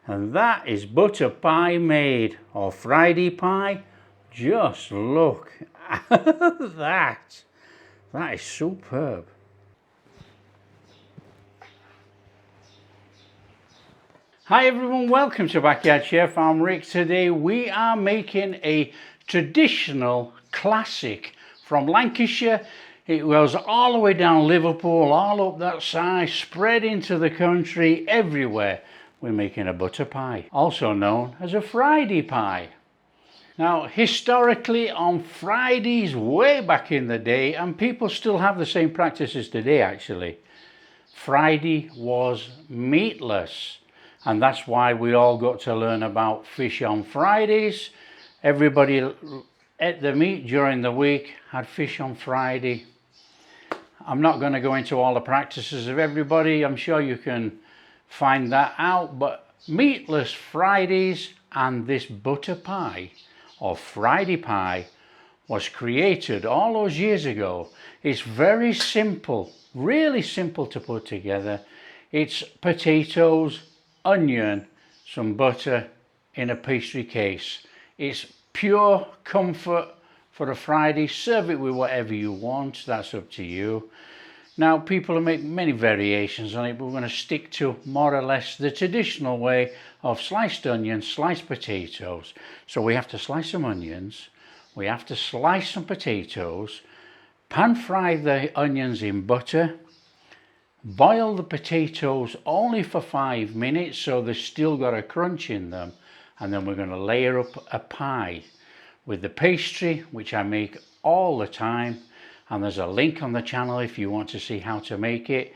And that is butter pie made, or Friday pie. Just look at that. That is superb. Hi everyone, welcome to Backyard Chef. I'm Rick. Today we are making a traditional classic from Lancashire. It goes all the way down Liverpool, all up that side, spread into the country, everywhere. We're making a butter pie, also known as a Friday pie. Now, historically on Fridays, way back in the day, and people still have the same practices today actually, Friday was meatless. And that's why we all got to learn about fish on Fridays. Everybody ate the meat during the week, had fish on Friday. I'm not going to go into all the practices of everybody. I'm sure you can find that out. But meatless Fridays and this butter pie, or Friday pie, was created all those years ago. It's very simple, really simple to put together. It's potatoes, onion, some butter in a pastry case. It's pure comfort for a Friday. Serve it with whatever you want, that's up to you. Now people make many variations on it, but we're going to stick to more or less the traditional way of sliced onions, sliced potatoes. So we have to slice some onions, we have to slice some potatoes, pan fry the onions in butter, boil the potatoes only for 5 minutes so they've still got a crunch in them, and then we're going to layer up a pie with the pastry, which I make all the time, and there's a link on the channel if you want to see how to make it.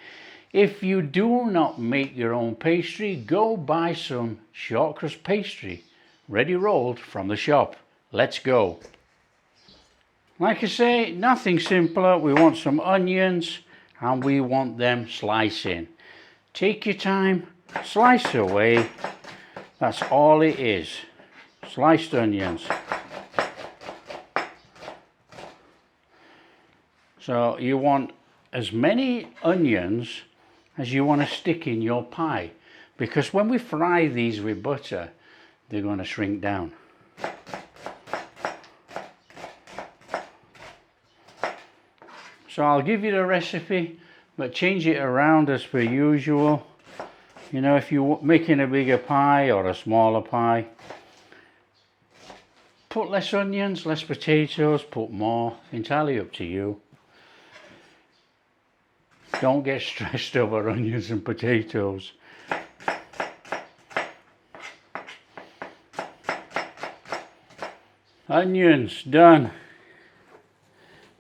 If you do not make your own pastry, go buy some short crust pastry ready rolled from the shop. Let's go. Like I say, nothing simpler. We want some onions and we want them slicing. Take your time, slice away. That's all it is. Sliced onions. So you want as many onions as you want to stick in your pie, because when we fry these with butter, they're going to shrink down. So I'll give you the recipe, but change it around as per usual. You know, if you're making a bigger pie or a smaller pie, put less onions, less potatoes, put more, entirely up to you. Don't get stressed over onions and potatoes. Onions done.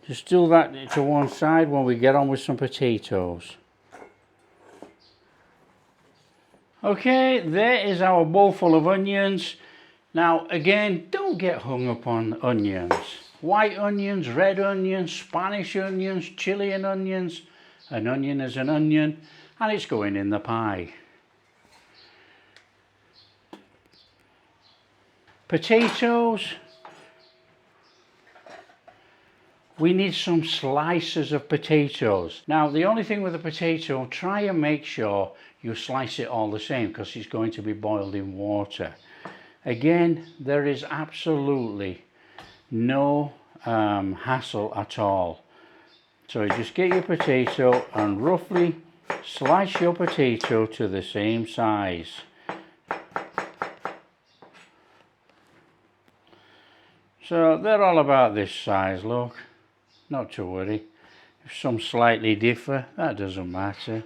Just do that to one side when we get on with some potatoes. Okay, there is our bowl full of onions. Now again, don't get hung up on onions. White onions, red onions, Spanish onions, Chilean onions. An onion is an onion, and it's going in the pie. Potatoes. We need some slices of potatoes. Now the only thing with the potato, try and make sure you slice it all the same, because it's going to be boiled in water. Again, there is absolutely no hassle at all. So you just get your potato and roughly slice your potato to the same size. So they're all about this size, look. Not to worry. If some slightly differ, that doesn't matter.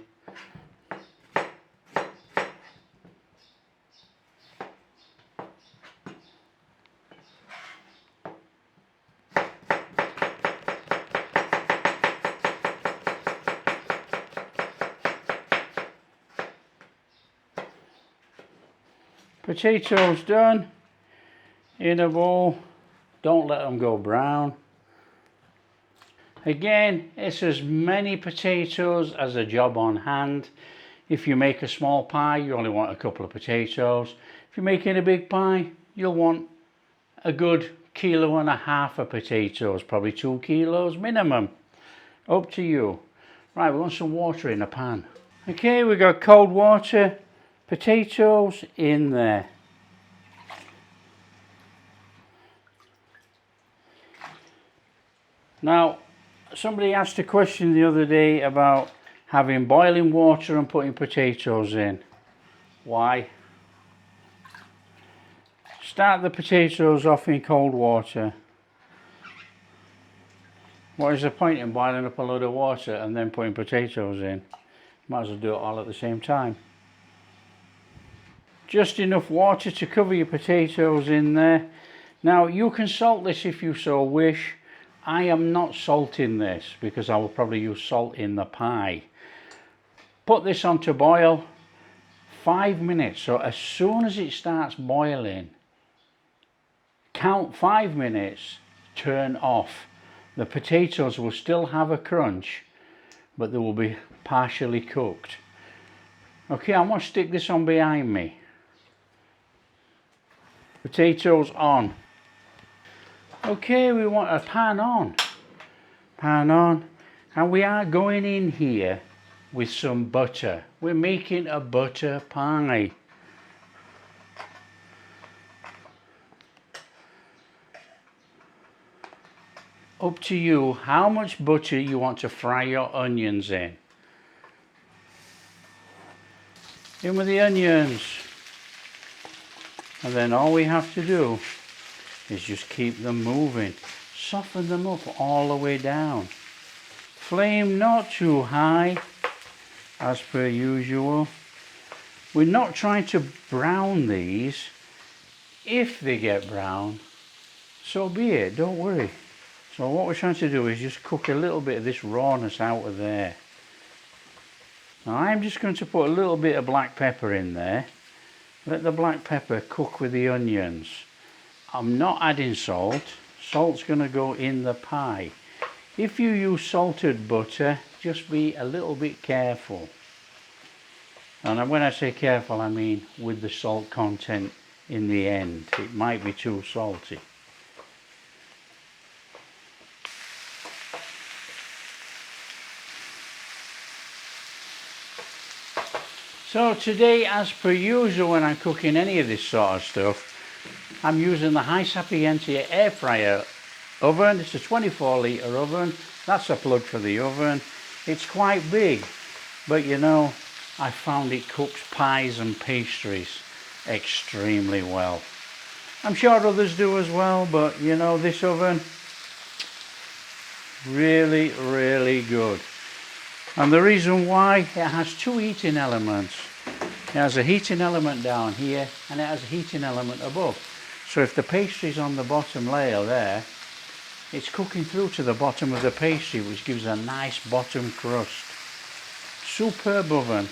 Potatoes done in a bowl. Don't let them go brown. Again, it's as many potatoes as a job on hand. If you make a small pie, you only want a couple of potatoes. If you're making a big pie, you'll want a good 1.5 kilos of potatoes, probably 2 kilos minimum. Up to you. Right, we want some water in a pan. Okay, we got cold water. Potatoes in there. Now, somebody asked a question the other day about having boiling water and putting potatoes in. Why? Start the potatoes off in cold water. What is the point in boiling up a load of water and then putting potatoes in? Might as well do it all at the same time. Just enough water to cover your potatoes in there. Now, you can salt this if you so wish. I am not salting this because I will probably use salt in the pie. Put this on to boil 5 minutes. So as soon as it starts boiling, count 5 minutes, turn off. The potatoes will still have a crunch, but they will be partially cooked. Okay, I'm going to stick this on behind me. Potatoes on. Okay, we want a pan on. Pan on. And we are going in here with some butter. We're making a butter pie. Up to you how much butter you want to fry your onions in. In with the onions. And then all we have to do is just keep them moving. Soften them up all the way down. Flame not too high, as per usual. We're not trying to brown these. If they get brown, so be it, don't worry. So what we're trying to do is just cook a little bit of this rawness out of there. Now I'm just going to put a little bit of black pepper in there. Let the black pepper cook with the onions. I'm not adding salt. Salt's going to go in the pie. If you use salted butter, just be a little bit careful. And when I say careful, I mean with the salt content in the end. It might be too salty. So today, as per usual, when I'm cooking any of this sort of stuff, I'm using the High Sapienza air fryer oven. It's a 24-litre oven. That's a plug for the oven. It's quite big, but you know, I found it cooks pies and pastries extremely well. I'm sure others do as well, but you know, this oven, really, really good. And the reason why, it has two heating elements. It has a heating element down here and it has a heating element above. So if the pastry's on the bottom layer there, it's cooking through to the bottom of the pastry, which gives a nice bottom crust. Superb oven.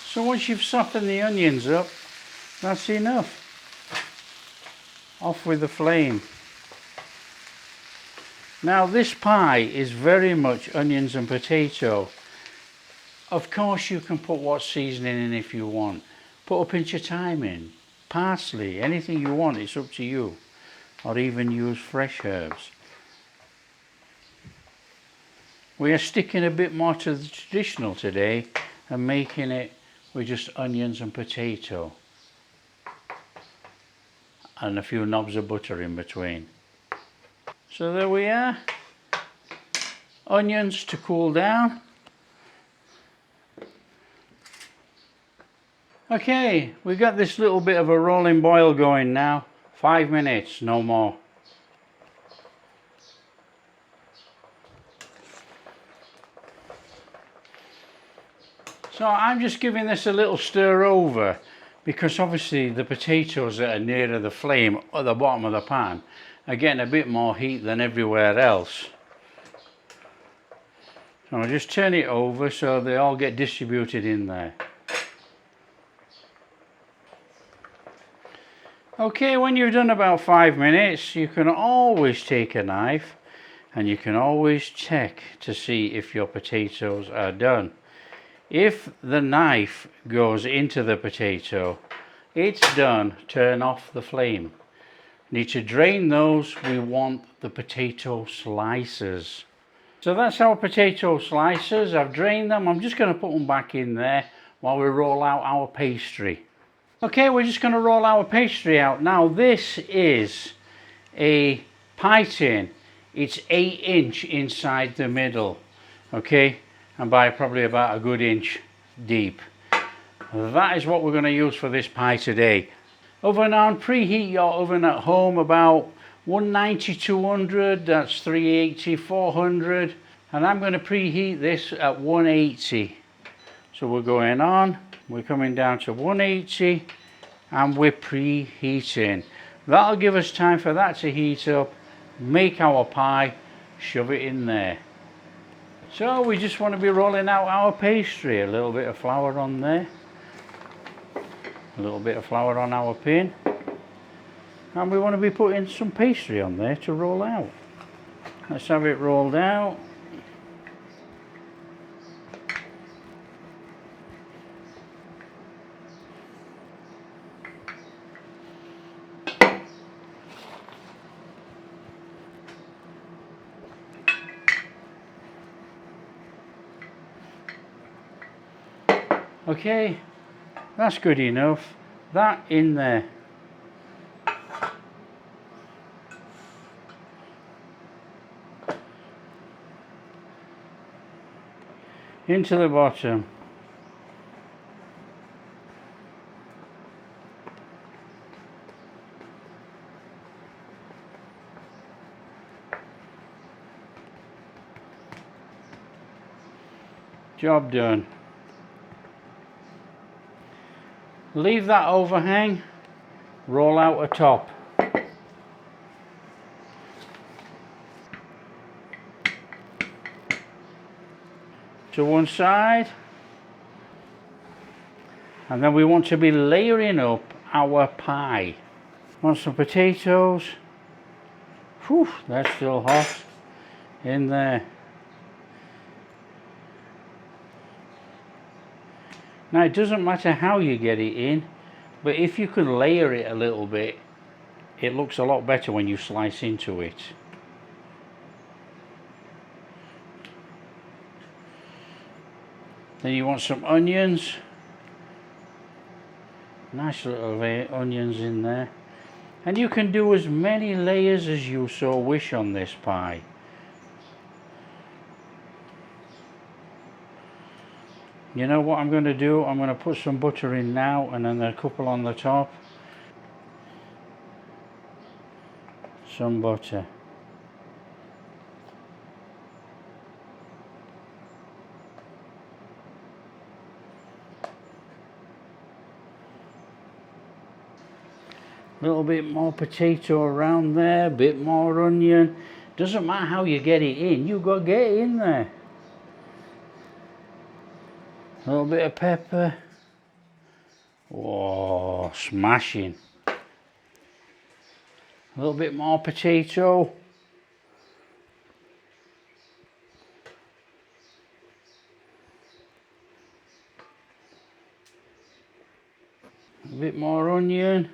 So once you've softened the onions up, that's enough. Off with the flame. Now this pie is very much onions and potato. Of course you can put what seasoning in if you want. Put a pinch of thyme in, parsley, anything you want, it's up to you. Or even use fresh herbs. We are sticking a bit more to the traditional today and making it with just onions and potato. And a few knobs of butter in between. So there we are. Onions to cool down. Okay, we got this little bit of a rolling boil going now. 5 minutes, no more. So I'm just giving this a little stir over, because obviously the potatoes that are nearer the flame at the bottom of the pan are getting a bit more heat than everywhere else. So I'll just turn it over so they all get distributed in there. Okay, when you've done about 5 minutes, you can always take a knife and you can always check to see if your potatoes are done. If the knife goes into the potato, it's done, turn off the flame. Need to drain those. We want the potato slices. So that's our potato slices. I've drained them. I'm just going to put them back in there while we roll out our pastry. Okay, we're just going to roll our pastry out. Now this is a pie tin. It's 8 inch inside the middle, okay, and by probably about a good inch deep. That is what we're going to use for this pie today. Oven on, preheat your oven at home about 190, 200, that's 380, 400, and I'm going to preheat this at 180. So we're going on, we're coming down to 180, and we're preheating. That'll give us time for that to heat up, make our pie, shove it in there. So we just want to be rolling out our pastry. A little bit of flour on there, a little bit of flour on our pin, and we want to be putting some pastry on there to roll out. Let's have it rolled out. Okay, that's good enough. That in there. Into the bottom. Job done. Leave that overhang, roll out a top. To one side, and then we want to be layering up our pie. Want some potatoes. Whew, they're still hot in there. Now it doesn't matter how you get it in, but if you can layer it a little bit, it looks a lot better when you slice into it. Then you want some onions. Nice little onions in there. And you can do as many layers as you so wish on this pie. You know what I'm going to do? I'm going to put some butter in now and then a couple on the top. Some butter. A little bit more potato around there, a bit more onion. Doesn't matter how you get it in, you've got to get it in there. A little bit of pepper. Oh, smashing. A little bit more potato. A bit more onion.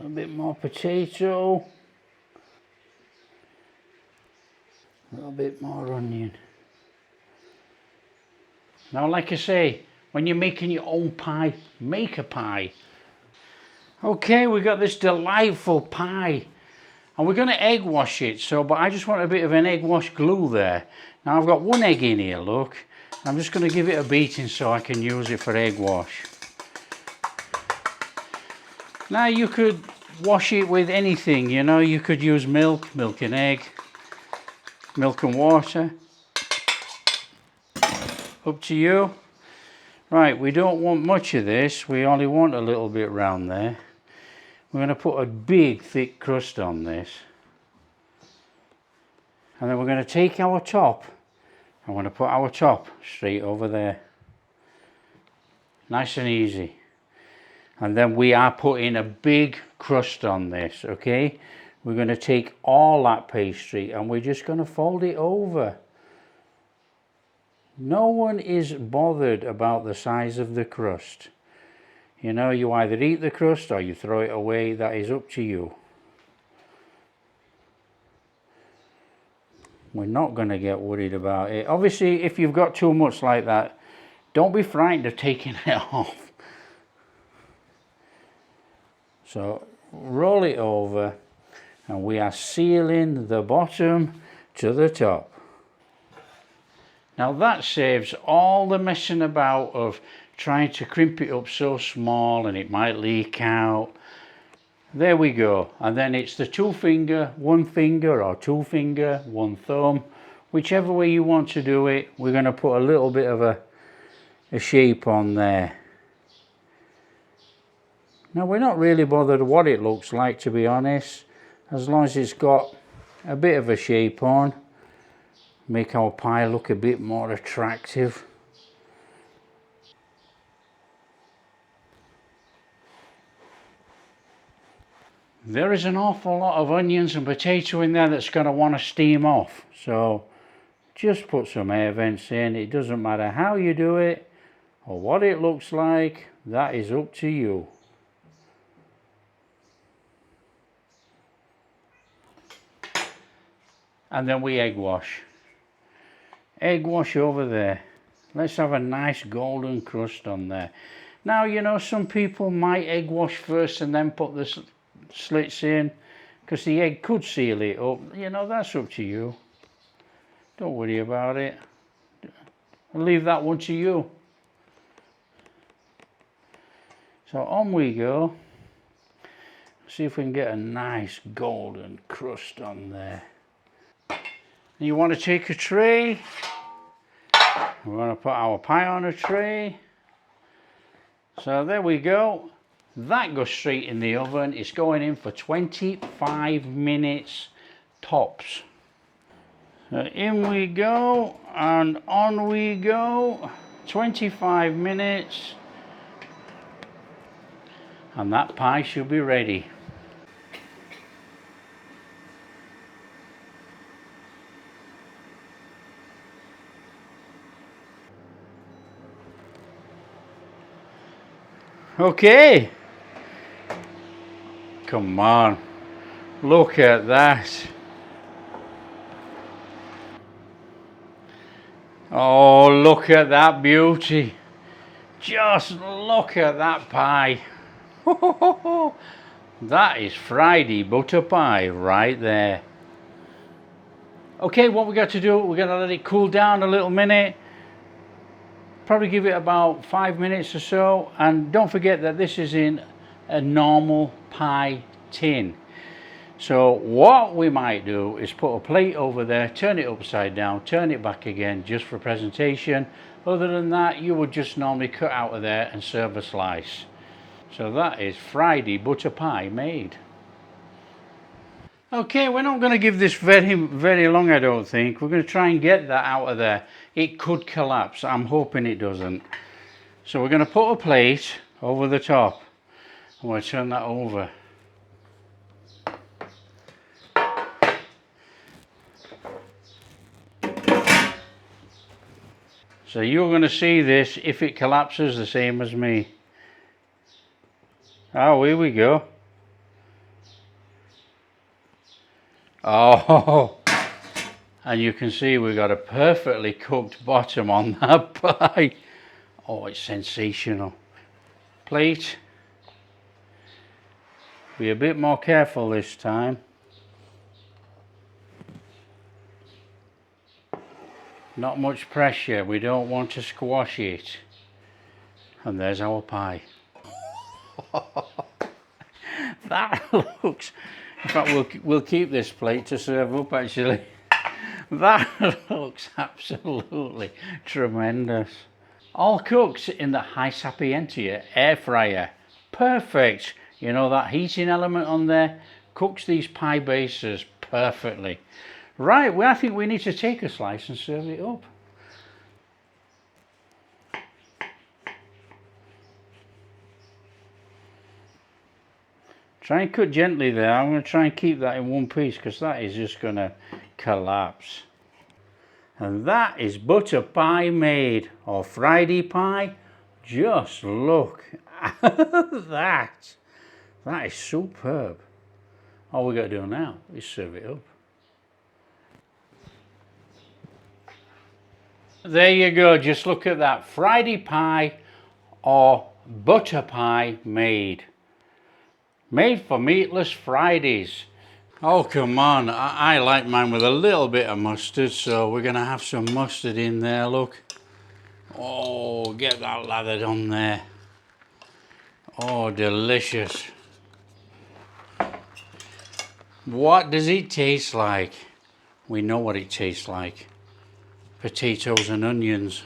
A bit more potato. A little bit more onion. Now, like I say, when you're making your own pie, make a pie. Okay, we got this delightful pie. And we're going to egg wash it, but I just want a bit of an egg wash glue there. Now I've got one egg in here, look. I'm just going to give it a beating so I can use it for egg wash. Now you could wash it with anything, you know, you could use milk and egg, milk and water. Up to you. Right, we don't want much of this, we only want a little bit round there. We're going to put a big thick crust on this. And then we're going to take our top. I'm going to put our top straight over there. Nice and easy. And then we are putting a big crust on this, okay? We're going to take all that pastry and we're just going to fold it over. No one is bothered about the size of the crust. You know, you either eat the crust or you throw it away. That is up to you. We're not going to get worried about it. Obviously, if you've got too much like that, don't be frightened of taking it off. So roll it over, and we are sealing the bottom to the top. Now that saves all the messing about of trying to crimp it up so small and it might leak out. There we go. And then it's the 2 finger, 1 finger, or 2 finger, 1 thumb, whichever way you want to do it. We're going to put a little bit of a shape on there. Now we're not really bothered what it looks like, to be honest, as long as it's got a bit of a shape on. Make our pie look a bit more attractive. There is an awful lot of onions and potato in there that's going to want to steam off, so just put some air vents in. It doesn't matter how you do it or what it looks like, that is up to you. And then we egg wash. Egg wash over there. Let's have a nice golden crust on there. Now, you know, some people might egg wash first and then put the slits in, because the egg could seal it up. You know, that's up to you. Don't worry about it. I'll leave that one to you. So on we go. See if we can get a nice golden crust on there. You want to take a tray. We're going to put our pie on a tray. So there we go. That goes straight in the oven. It's going in for 25 minutes tops. So in we go and on we go. 25 minutes. And that pie should be ready. Okay. Come on. Look at that. Oh, look at that beauty. Just look at that pie. That is Friday butter pie right there. Okay, what we got to do, we're going to let it cool down a little minute. Probably give it about 5 minutes or so. And don't forget that this is in a normal pie tin. So what we might do is put a plate over there, turn it upside down, turn it back again just for presentation. Other than that, you would just normally cut out of there and serve a slice. So that is Friday butter pie made. Okay, we're not going to give this very long, I don't think. We're going to try and get that out of there. It could collapse. I'm hoping it doesn't. So we're going to put a plate over the top. I'm going to turn that over. So you're going to see this if it collapses the same as me. Oh, here we go. Oh, and you can see we've got a perfectly cooked bottom on that pie. Oh, it's sensational. Plate. Be a bit more careful this time. Not much pressure, we don't want to squash it. And there's our pie. That looks... In fact, we'll keep this plate to serve up, actually. That looks absolutely tremendous. All cooked in the high sapientia air fryer. Perfect. You know, that heating element on there cooks these pie bases perfectly. Right, well, I think we need to take a slice and serve it up. Try and cut gently there. I'm going to try and keep that in one piece because that is just going to collapse. And that is butter pie made, or Friday pie. Just look at that. That is superb. All we got to do now is serve it up. There you go, just look at that. Friday pie or butter pie made. Made for meatless Fridays. Oh, come on. I like mine with a little bit of mustard, so we're going to have some mustard in there, look. Oh, get that lathered on there. Oh, delicious. What does it taste like? We know what it tastes like. Potatoes and onions.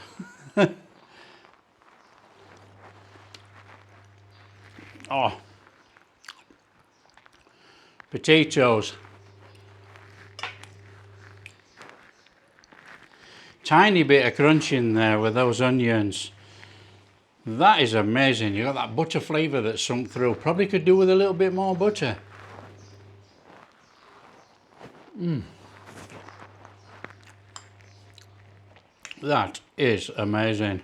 Oh. Potatoes. Tiny bit of crunch in there with those onions. That is amazing. You got that butter flavour that's sunk through. Probably could do with a little bit more butter. That is amazing.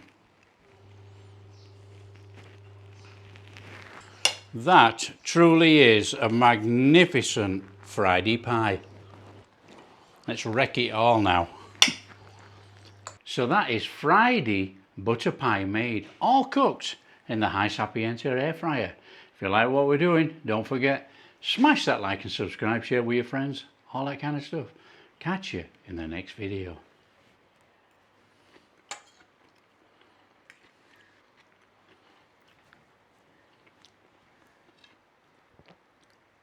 That truly is a magnificent Friday pie. Let's wreck it all now. So that is Friday butter pie made, all cooked in the high sapienza air fryer. If you like what we're doing, don't forget, smash that like and subscribe, share with your friends, all that kind of stuff. Catch you in the next video.